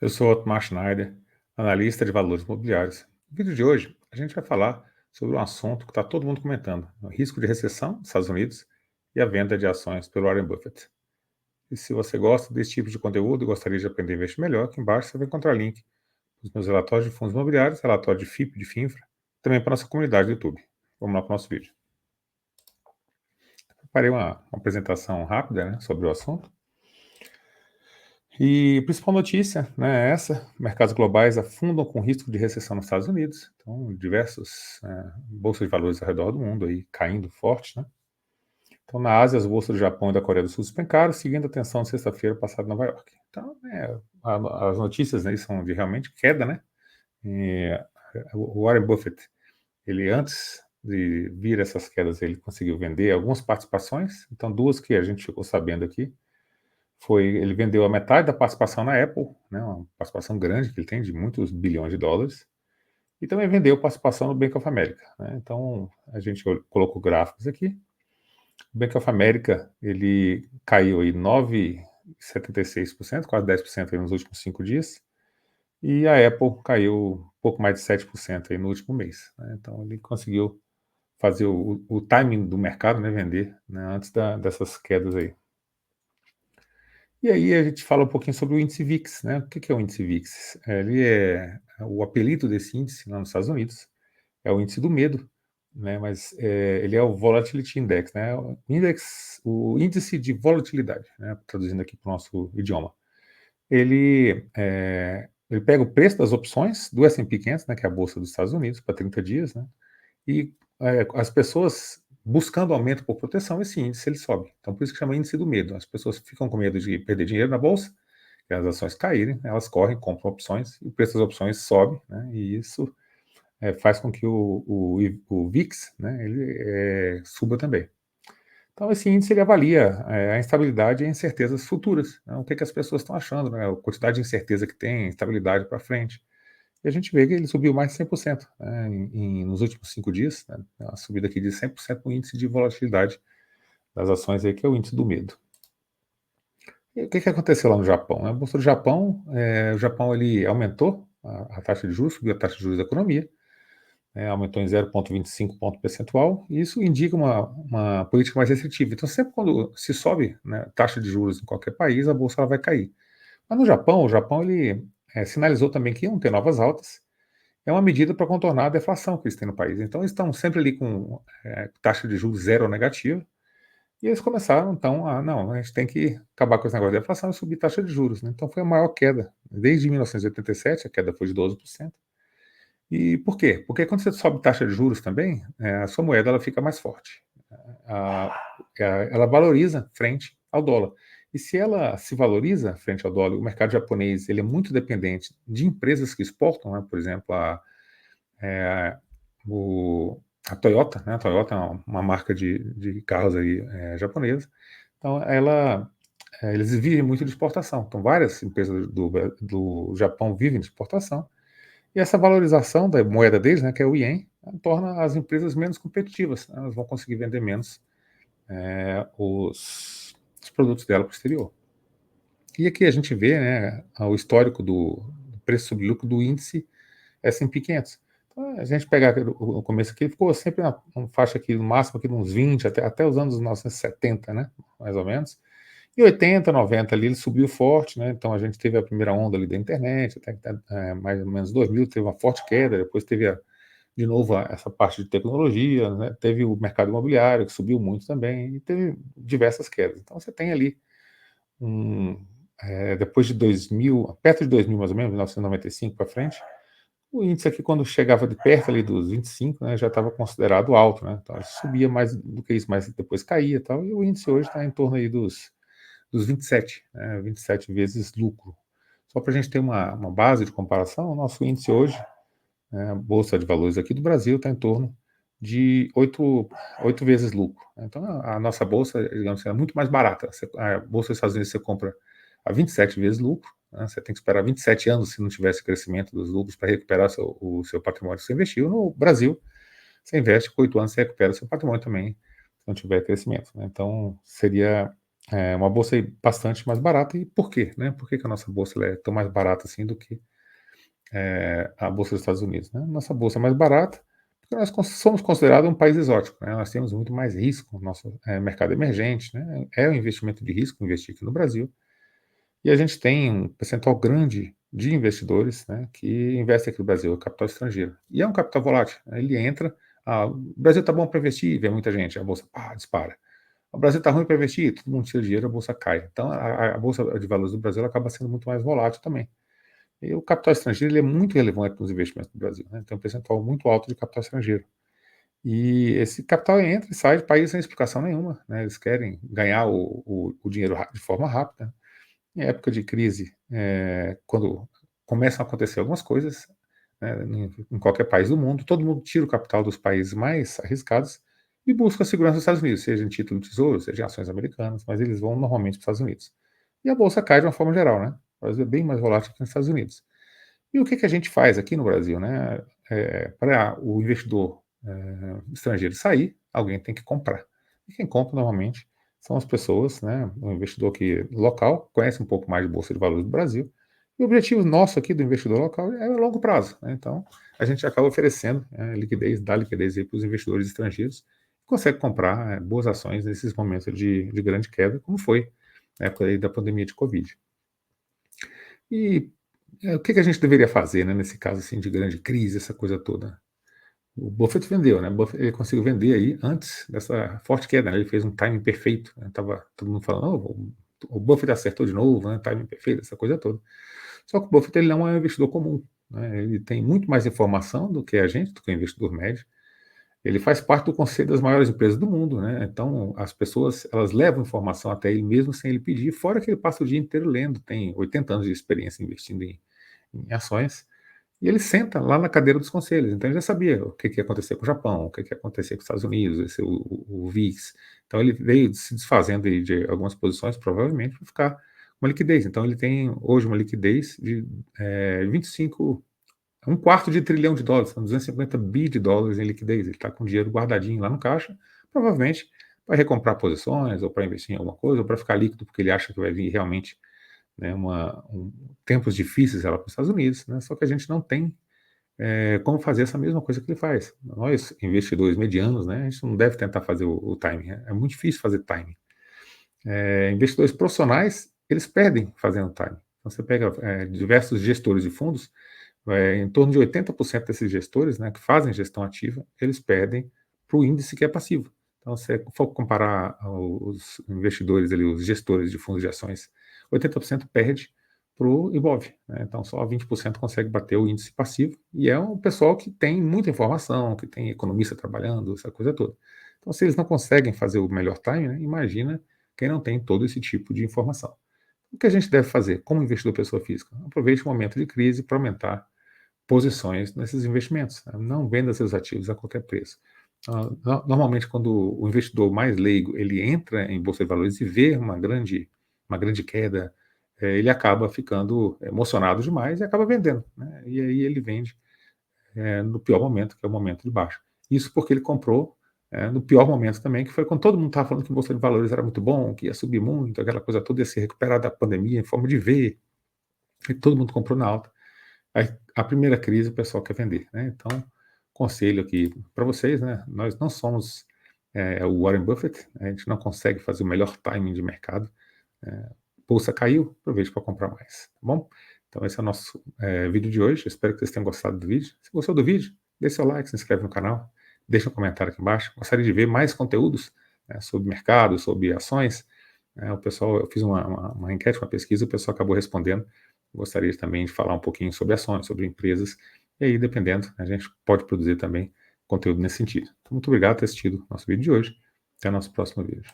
Eu sou Otmar Schneider, analista de valores imobiliários. No vídeo de hoje, a gente vai falar sobre um assunto que está todo mundo comentando: o risco de recessão nos Estados Unidos e a venda de ações pelo Warren Buffett. E se você gosta desse tipo de conteúdo e gostaria de aprender a investir melhor, aqui embaixo você vai encontrar link dos meus relatórios de fundos imobiliários, relatório de FIP, de FINFRA, também para a nossa comunidade do YouTube. Vamos lá para o nosso vídeo. Preparei uma apresentação rápida, sobre o assunto. E a principal notícia, é essa: mercados globais afundam com risco de recessão nos Estados Unidos. Então, diversas bolsas de valores ao redor do mundo aí caindo forte, né? Então, na Ásia, as bolsas do Japão e da Coreia do Sul despencaram, seguindo a tensão de sexta-feira passada em Nova York. Então, as notícias aí são de realmente queda, né? E o Warren Buffett, ele antes de vir essas quedas, ele conseguiu vender algumas participações. Então, duas que a gente ficou sabendo aqui. Ele vendeu a metade da participação na Apple, uma participação grande que ele tem, de muitos bilhões de dólares, e também vendeu participação no Bank of America, né? Então, a gente colocou gráficos aqui. O Bank of America, ele caiu aí 9,76%, quase 10% aí nos últimos 5 dias, e a Apple caiu um pouco mais de 7% aí no último mês, né? Então, ele conseguiu fazer o timing do mercado, né, vender, né, antes dessas quedas aí. E aí a gente fala um pouquinho sobre o índice VIX, né? O que é o índice VIX? Ele o apelido desse índice lá nos Estados Unidos é o índice do medo, né? Mas ele é o Volatility Index, né? O índice de volatilidade, né? Traduzindo aqui para o nosso idioma. Ele pega o preço das opções do S&P 500, né? Que é a bolsa dos Estados Unidos, para 30 dias, né? E as pessoas buscando aumento por proteção, esse índice ele sobe. Então, por isso que chama índice do medo. As pessoas ficam com medo de perder dinheiro na bolsa, que as ações caírem, elas correm, compram opções, e o preço das opções sobe, né? E isso faz com que o VIX, né, ele suba também. Então, esse índice ele avalia a instabilidade e a incertezas futuras, né? O que as pessoas estão achando, né? A quantidade de incerteza que tem, instabilidade para frente. E a gente vê que ele subiu mais de 100%, né, nos últimos 5 dias, né, uma subida aqui de 100% no índice de volatilidade das ações, aí, que é o índice do medo. E o que aconteceu lá no Japão? A bolsa do Japão, o Japão ele aumentou a taxa de juros, subiu a taxa de juros da economia, aumentou em 0,25 ponto percentual, e isso indica uma política mais restritiva. Então, sempre quando se sobe, né, taxa de juros em qualquer país, a bolsa ela vai cair. Mas no Japão, o Japão ele sinalizou também que iam ter novas altas. É uma medida para contornar a deflação que eles têm no país. Então, eles estão sempre ali com taxa de juros zero ou negativa, e eles começaram, então, não, a gente tem que acabar com esse negócio de deflação e subir taxa de juros, né? Então, foi a maior queda. Desde 1987, a queda foi de 12%. E por quê? Porque quando você sobe taxa de juros também, a sua moeda ela fica mais forte. Ela valoriza frente ao dólar. E se ela se valoriza frente ao dólar, o mercado japonês ele é muito dependente de empresas que exportam, né? Por exemplo, é, a Toyota, né? A Toyota é uma marca de carros aí, japonesa. Então, eles vivem muito de exportação. Então, várias empresas do Japão vivem de exportação. E essa valorização da moeda deles, né, que é o ien, torna as empresas menos competitivas, né? Elas vão conseguir vender menos os produtos dela para o exterior. E aqui a gente vê, né, o histórico do preço sobre lucro do índice S&P 500. Então, a gente pegar o começo aqui, ele ficou sempre na faixa aqui, no máximo aqui de uns 20, até os anos 1970, né, mais ou menos. E 80, 90 ali, ele subiu forte, né, então a gente teve a primeira onda ali da internet, até mais ou menos 2000, teve uma forte queda, depois teve de novo essa parte de tecnologia, né, teve o mercado imobiliário, que subiu muito também, e teve diversas quedas. Então você tem ali depois de 2000, perto de 2000 mais ou menos, 1995 para frente, o índice aqui, quando chegava de perto ali dos 25, né, já estava considerado alto, né? Então, subia mais do que isso, mas depois caía e tal. E o índice hoje está em torno aí dos 27, né, 27 vezes lucro. Só para a gente ter uma base de comparação, o nosso índice hoje, a Bolsa de Valores aqui do Brasil, está em torno de 8 vezes lucro. Então, a nossa bolsa, digamos assim, é muito mais barata. A Bolsa dos Estados Unidos você compra a 27 vezes lucro, né? Você tem que esperar 27 anos se não tivesse crescimento dos lucros para recuperar o seu patrimônio que você investiu. No Brasil, você investe com 8 anos, você recupera o seu patrimônio também, se não tiver crescimento, né? Então, seria É uma bolsa aí bastante mais barata. E por quê, né? Por que que a nossa bolsa ela é tão mais barata assim do que a bolsa dos Estados Unidos, né? Nossa bolsa é mais barata porque nós somos considerados um país exótico, né? Nós temos muito mais risco no nosso mercado emergente, né? É um investimento de risco investir aqui no Brasil. E a gente tem um percentual grande de investidores, né, que investem aqui no Brasil, capital estrangeiro. E é um capital volátil, né? Ele entra, o Brasil está bom para investir, vem muita gente, a bolsa dispara. O Brasil está ruim para investir, todo mundo tira dinheiro, a bolsa cai. Então, a bolsa de valores do Brasil acaba sendo muito mais volátil também. E o capital estrangeiro ele é muito relevante para os investimentos do Brasil, né? Tem um percentual muito alto de capital estrangeiro. E esse capital entra e sai do país sem explicação nenhuma, né? Eles querem ganhar o dinheiro de forma rápida. Em época de crise, quando começam a acontecer algumas coisas, né, em qualquer país do mundo, todo mundo tira o capital dos países mais arriscados e busca a segurança dos Estados Unidos, seja em título de tesouro, seja em ações americanas, mas eles vão normalmente para os Estados Unidos. E a bolsa cai de uma forma geral, né? O Brasil é bem mais volátil que nos Estados Unidos. E o que que a gente faz aqui no Brasil, né? Para o investidor estrangeiro sair, alguém tem que comprar. E quem compra normalmente são as pessoas, né? O investidor que local conhece um pouco mais de bolsa de valores do Brasil. E o objetivo nosso aqui do investidor local é a longo prazo, né? Então a gente acaba oferecendo liquidez, dá liquidez para os investidores estrangeiros, que consegue comprar boas ações nesses momentos de grande queda, como foi na época aí da pandemia de Covid. E o que que a gente deveria fazer, né, nesse caso assim de grande crise, essa coisa toda? O Buffett vendeu, né? Ele conseguiu vender aí antes dessa forte queda, né? Ele fez um timing perfeito, né? Tava todo mundo falando, o Buffett acertou de novo, né? Timing perfeito, essa coisa toda. Só que o Buffett ele não é um investidor comum, né? Ele tem muito mais informação do que a gente, do que o investidor médio. Ele faz parte do conselho das maiores empresas do mundo, né? Então as pessoas elas levam informação até ele mesmo sem ele pedir, fora que ele passa o dia inteiro lendo, tem 80 anos de experiência investindo em ações. E ele senta lá na cadeira dos conselhos, então ele já sabia o que ia acontecer com o Japão, o que ia acontecer com os Estados Unidos, o VIX. Então ele veio se desfazendo de algumas posições, provavelmente, para ficar uma liquidez. Então ele tem hoje uma liquidez de 25, um quarto de trilhão de dólares, são 250 bi de dólares em liquidez. Ele está com dinheiro guardadinho lá no caixa, provavelmente para recomprar posições, ou para investir em alguma coisa, ou para ficar líquido, porque ele acha que vai vir realmente, né, tempos difíceis lá para os Estados Unidos, né? Só que a gente não tem como fazer essa mesma coisa que ele faz. Nós, investidores medianos, né, a gente não deve tentar fazer o timing. É muito difícil fazer timing. Investidores profissionais, eles perdem fazendo timing. Então, você pega diversos gestores de fundos, em torno de 80% desses gestores, né, que fazem gestão ativa, eles perdem para o índice que é passivo. Então, se for comparar os investidores, ali, os gestores de fundos de ações, 80% perde para o Ibov, né? Então, só 20% consegue bater o índice passivo, e é um pessoal que tem muita informação, que tem economista trabalhando, essa coisa toda. Então, se eles não conseguem fazer o melhor time, né, imagina quem não tem todo esse tipo de informação. O que a gente deve fazer como investidor pessoa física? Aproveite o momento de crise para aumentar posições nesses investimentos, né? Não venda seus ativos a qualquer preço. Normalmente, quando o investidor mais leigo ele entra em bolsa de valores e vê uma grande queda, ele acaba ficando emocionado demais e acaba vendendo, né? E aí ele vende no pior momento, que é o momento de baixa. Isso porque ele comprou no pior momento também, que foi quando todo mundo estava falando que a bolsa de valores era muito bom, que ia subir muito, aquela coisa toda ia se recuperar da pandemia em forma de V, e todo mundo comprou na alta. Aí, a primeira crise o pessoal quer vender, né? Então, conselho aqui para vocês, né? Nós não somos o Warren Buffett, a gente não consegue fazer o melhor timing de mercado. Bolsa caiu, aproveite para comprar mais, tá bom? Então esse é o nosso vídeo de hoje, espero que vocês tenham gostado do vídeo. Se gostou do vídeo, deixe seu like, se inscreve no canal, deixa um comentário aqui embaixo. Gostaria de ver mais conteúdos sobre mercado, sobre ações. O pessoal, eu fiz uma enquete, uma pesquisa, o pessoal acabou respondendo. Gostaria também de falar um pouquinho sobre ações, sobre empresas, e aí, dependendo, a gente pode produzir também conteúdo nesse sentido. Então, muito obrigado por ter assistido nosso vídeo de hoje. Até o nosso próximo vídeo.